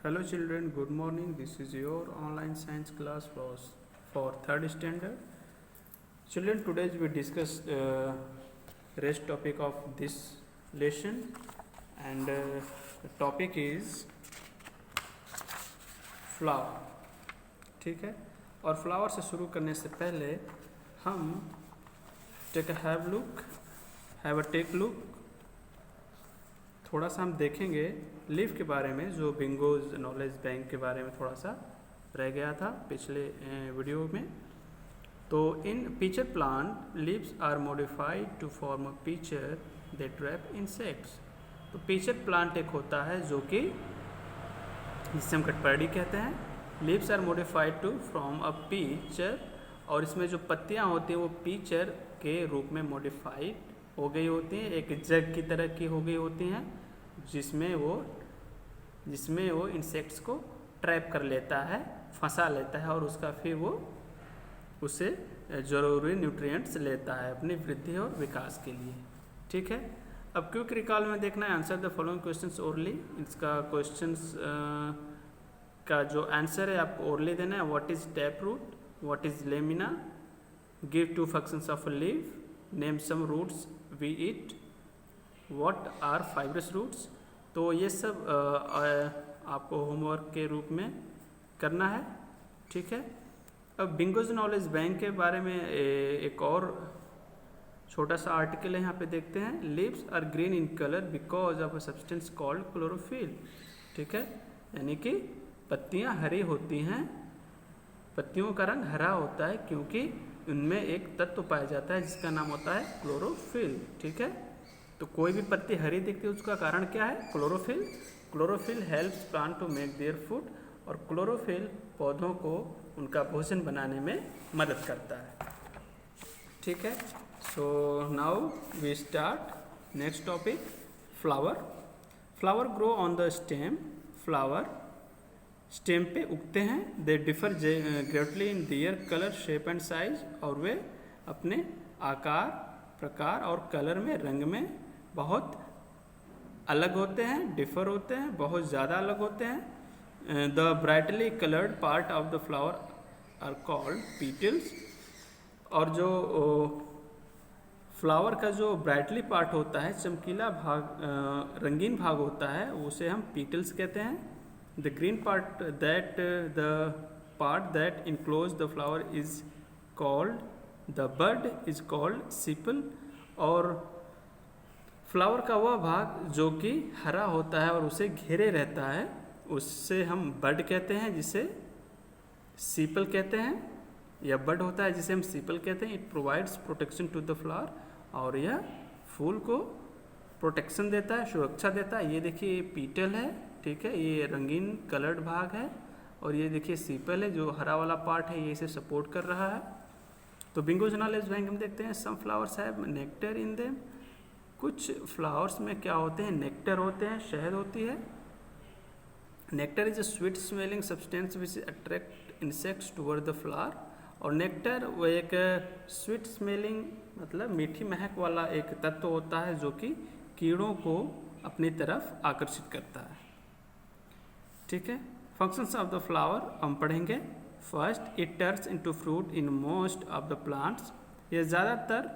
Hello children, good morning. This is your online science class for third standard. Children, today we discuss rest topic of this lesson, and the topic is flower. ठीक है, और flower से शुरू करने से पहले हम have a take look थोड़ा सा हम देखेंगे लीफ के बारे में, जो बिंगोज नॉलेज बैंक के बारे में थोड़ा सा रह गया था पिछले वीडियो में। तो in pitcher plant leaves are modified to form a pitcher that trap insects. तो पीचर प्लांट एक होता है जो कि जिसे हम कटपरडी कहते हैं। Leaves are modified to from a pitcher, और इसमें जो पत्तियां होती हैं वो पीचर के रूप में मॉडिफाइड हो गई होती हैं, एक जग की तरह की हो गई होती हैं, जिसमें वो इंसेक्ट्स को ट्रैप कर लेता है, फंसा लेता है, और उसका फिर वो उससे ज़रूरी न्यूट्रिएंट्स लेता है अपनी वृद्धि और विकास के लिए। ठीक है, अब क्विक रिकॉल में देखना है answer the following questions orally. इसका क्वेश्चंस का जो आंसर है आपको ओरली देना है। What is tap root, what is lamina, give two functions of a leaf, name some roots we eat, what are fibrous roots. तो ये सब आपको होमवर्क के रूप में करना है। ठीक है, अब बिंगोज नॉलेज बैंक के बारे में एक और छोटा सा आर्टिकल है, यहाँ पे देखते हैं। Leaves are green in colour because of a substance called chlorophyll. ठीक है, यानी कि पत्तियाँ हरी होती हैं, पत्तियों का रंग हरा होता है क्योंकि उनमें एक तत्व पाया जाता है जिसका नाम होता है क्लोरोफिल। ठीक है, तो कोई भी पत्ती हरी दिखती है उसका कारण क्या है? Chlorophyll. Chlorophyll helps plant to make their food, और क्लोरोफिल पौधों को उनका भोजन बनाने में मदद करता है। ठीक है, so now we start next topic, flower. Flower grow on the stem. Flower stem पे उगते हैं। They differ greatly in their colour, shape and size, और वे अपने आकार, प्रकार और कलर में, रंग में बहुत अलग होते हैं, डिफर होते हैं, बहुत ज़्यादा अलग होते हैं। The brightly coloured part of the flower are called petals, और जो फ्लावर का जो ब्राइटली पार्ट होता है, चमकीला भाग, रंगीन भाग होता है, उसे हम पीटल्स कहते हैं। The green part, the part that enclose the flower is called, the bud is called sepal, और फ्लावर का वह भाग जो कि हरा होता है और उसे घेरे रहता है उससे हम बड कहते हैं, जिसे सीपल कहते हैं। यह बड होता है जिसे हम सीपल कहते हैं। It provides protection to the flower, और यह फूल को प्रोटेक्शन देता है, सुरक्षा देता है। ये देखिए पीटल है, ठीक है, ये रंगीन कलर्ड भाग है, और ये देखिए सीपल है जो हरा वाला पार्ट है, ये इसे सपोर्ट कर रहा है। तो बिंगोज नॉलेज बैंक हम देखते हैं। Some flowers have nectar in them. कुछ फ्लावर्स में क्या होते हैं? नेक्टर होते हैं, शहद होती है। Nectar is a sweet smelling substance which attract insects toward the flower, और नेक्टर वो एक स्वीट स्मेलिंग मतलब मीठी महक वाला एक तत्व होता है जो कि कीड़ों को अपनी तरफ आकर्षित करता है। ठीक है, फंक्शंस ऑफ द फ्लावर हम पढ़ेंगे। First, it turns into fruit in most of the plants. ये ज़्यादातर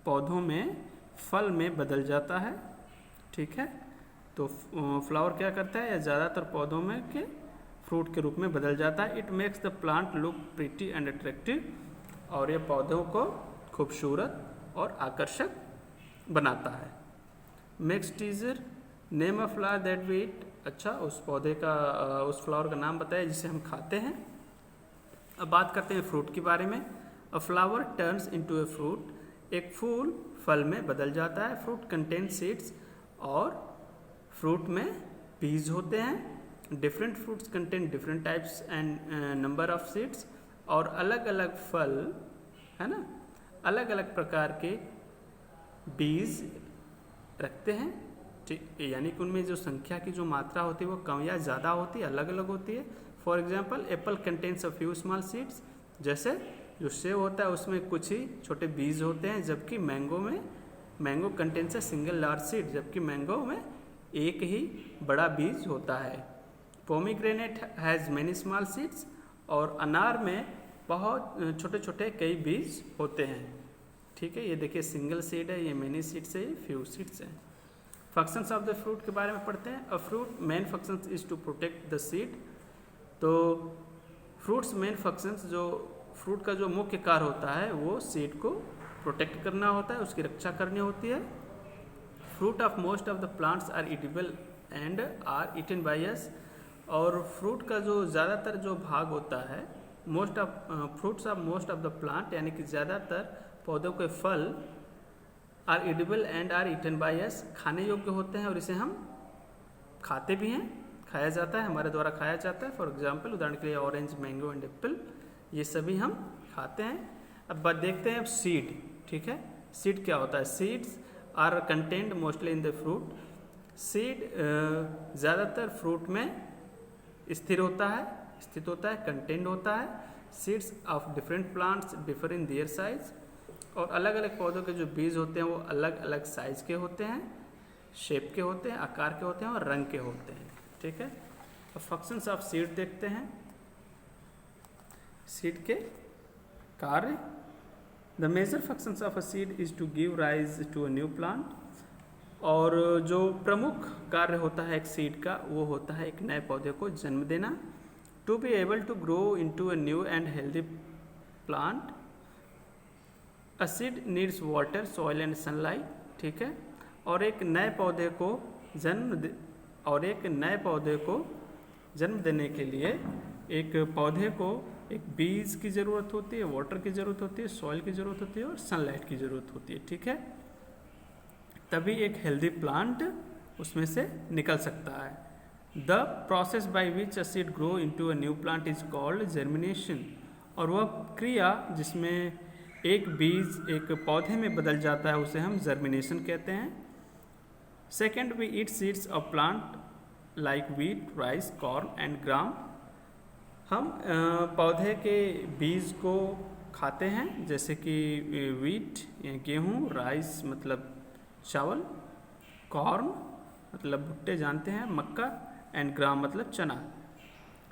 पौधों में फल में बदल जाता है। ठीक है, तो फ्लावर क्या करता है? यह ज़्यादातर पौधों में के फ्रूट के रूप में बदल जाता है। It makes the plant look pretty and attractive, और यह पौधों को खूबसूरत और आकर्षक बनाता है। Next teaser, name a flower that we eat. अच्छा, उस पौधे का उस फ्लावर का नाम बताया जिसे हम खाते हैं। अब बात करते हैं फ्रूट के बारे में। अ flower turns into a fruit. एक फूल फल में बदल जाता है। फ्रूट कंटेन सीड्स, और फ्रूट में बीज होते हैं। Different fruits contain different types and number of seeds, और अलग अलग फल है ना, अलग अलग प्रकार के बीज रखते हैं। यानी कि उनमें जो संख्या की जो मात्रा होती है वो कम या ज़्यादा होती है, अलग अलग होती है। For example, Apple contains a few small seeds. जैसे जो सेब होता है उसमें कुछ ही छोटे बीज होते हैं, जबकि mango contains a single large seed, जबकि मैंगो में एक ही बड़ा बीज होता है। Pomegranate has many small seeds, और अनार में बहुत छोटे छोटे कई बीज होते हैं। ठीक है, ये देखिए सिंगल सीड है, ये मैनी सीड्स है, ये फ्यू सीड्स हैं। फंक्शंस ऑफ द फ्रूट के बारे में पढ़ते हैं। A fruit main functions is to protect the seed. तो फ्रूट्स मेन फंक्शंस, जो फ्रूट का जो मुख्य कार्य होता है वो सीड को प्रोटेक्ट करना होता है, उसकी रक्षा करनी होती है। Fruit of most of the plants are edible and are eaten by us. और फ्रूट का जो ज़्यादातर जो भाग होता है, most of fruits of most of the plant, यानी कि ज़्यादातर पौधों के फल are edible and are eaten by us, खाने योग्य होते हैं और इसे हम खाते भी हैं, खाया जाता है, हमारे द्वारा खाया जाता है। फॉर एग्जांपल, उदाहरण के लिए ऑरेंज, मैंगो एंड एप्पल, ये सभी हम खाते हैं। अब बात देखते हैं सीड। ठीक है, सीड क्या होता है? Seeds are contained mostly in the fruit. Seed ज़्यादातर फ्रूट में स्थित होता है, कंटेन्ड होता है। Seeds of different plants differ in their size. और अलग अलग पौधों के जो बीज होते हैं वो अलग अलग साइज के होते हैं, शेप के होते हैं, आकार के होते हैं और रंग के होते हैं। ठीक है, अब फंक्शंस ऑफ सीड देखते हैं। सीड के कार्य। The major functions of a seed is to give rise to a new plant. और जो प्रमुख कार्य होता है एक सीड का, वो होता है एक नए पौधे को जन्म देना। To be able to grow into a new and healthy plant, a seed needs water, soil and sunlight. ठीक है, और एक नए पौधे को जन्म देने के लिए एक पौधे को एक बीज की ज़रूरत होती है, वाटर की ज़रूरत होती है, सॉइल की ज़रूरत होती है और सनलाइट की ज़रूरत होती है। ठीक है, तभी एक हेल्दी प्लांट उसमें से निकल सकता है। The process by which a seed grow into a new plant is called germination. और वह क्रिया जिसमें एक बीज एक पौधे में बदल जाता है उसे हम जर्मिनेशन कहते हैं। Second, we eat seeds of plant like wheat, rice, corn and gram. हम पौधे के बीज को खाते हैं, जैसे कि वीट या गेहूँ, राइस मतलब चावल, कॉर्न मतलब भुट्टे जानते हैं, मक्का, एंड ग्राम मतलब चना।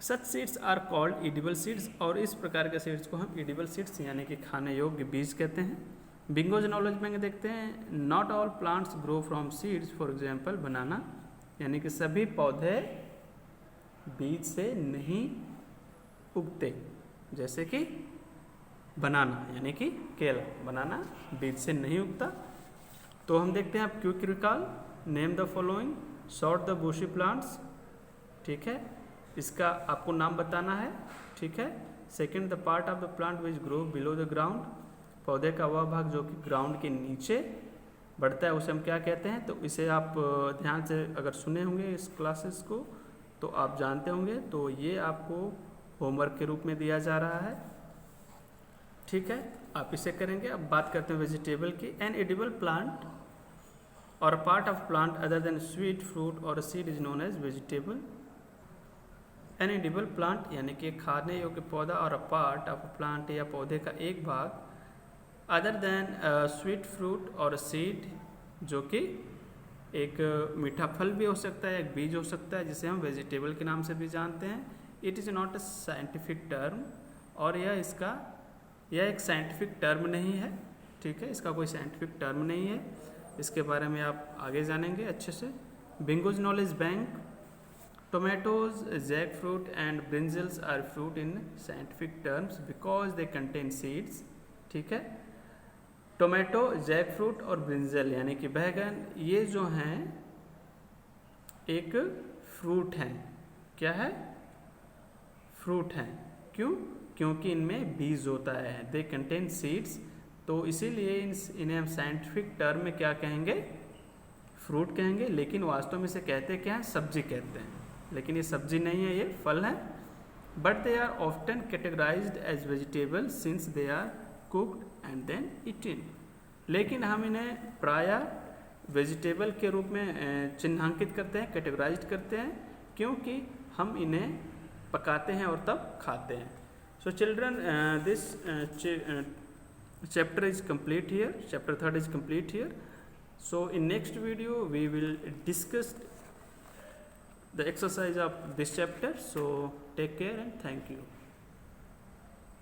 Such seeds are called edible seeds. और इस प्रकार के सीड्स को हम ईडिबल सीड्स यानी कि खाने योग्य बीज कहते हैं। बिंगोज नॉलेज में देखते हैं। Not all plants grow from seeds. For example banana, यानी कि सभी पौधे बीज से नहीं उगते, जैसे कि बनाना यानी कि केला, बनाना बीज से नहीं उगता। तो हम देखते हैं अब quick recall. Name the following, sort the bushy plants. ठीक है, इसका आपको नाम बताना है। ठीक है, second, the part of the plant which grow below the ground. पौधे का वह भाग जो कि ग्राउंड के नीचे बढ़ता है उसे हम क्या कहते हैं? तो इसे आप ध्यान से अगर सुने होंगे इस क्लासेस को तो आप जानते होंगे। तो ये आपको होमवर्क के रूप में दिया जा रहा है। ठीक है, आप इसे करेंगे। अब बात करते हैं वेजिटेबल की। एन एडिबल प्लांट और part of plant other than sweet fruit और seed is known as vegetable. An edible plant यानी कि खाने योग्य पौधा और अ पार्ट ऑफ प्लांट या पौधे का एक भाग अदर देन स्वीट फ्रूट और सीड, जो कि एक मीठा फल भी हो सकता है, एक बीज हो सकता है, जिसे हम वेजिटेबल के नाम से भी जानते हैं। It is not a scientific term, और यह एक साइंटिफिक टर्म नहीं है। ठीक है, इसका कोई साइंटिफिक टर्म नहीं है। इसके बारे में आप आगे जानेंगे अच्छे से। Bingo's knowledge bank. Tomatoes, jackfruit and brinjals are fruit in scientific terms because they contain seeds. ठीक है, टोमेटो, जैक फ्रूट और ब्रिंजल यानी कि बैगन, ये जो हैं एक फ्रूट हैं। क्या है? फ्रूट हैं। क्यों? क्योंकि इनमें बीज होता है, दे कंटेन सीड्स। तो इसीलिए इन्हें हम साइंटिफिक टर्म में क्या कहेंगे? फ्रूट कहेंगे। लेकिन वास्तव में इसे कहते क्या हैं? सब्जी कहते हैं। लेकिन ये सब्जी नहीं है, ये फल है। But they are often categorised as vegetable since they are cooked and then eaten. लेकिन हम इन्हें प्रायः वेजिटेबल के रूप में चिन्हांकित करते हैं, कैटेगराइज्ड करते हैं, क्योंकि हम इन्हें पकाते हैं और तब खाते हैं। So children, this chapter is complete here. Chapter 3 is complete here. So in next video we will discuss the exercise of this chapter. So take care and thank you.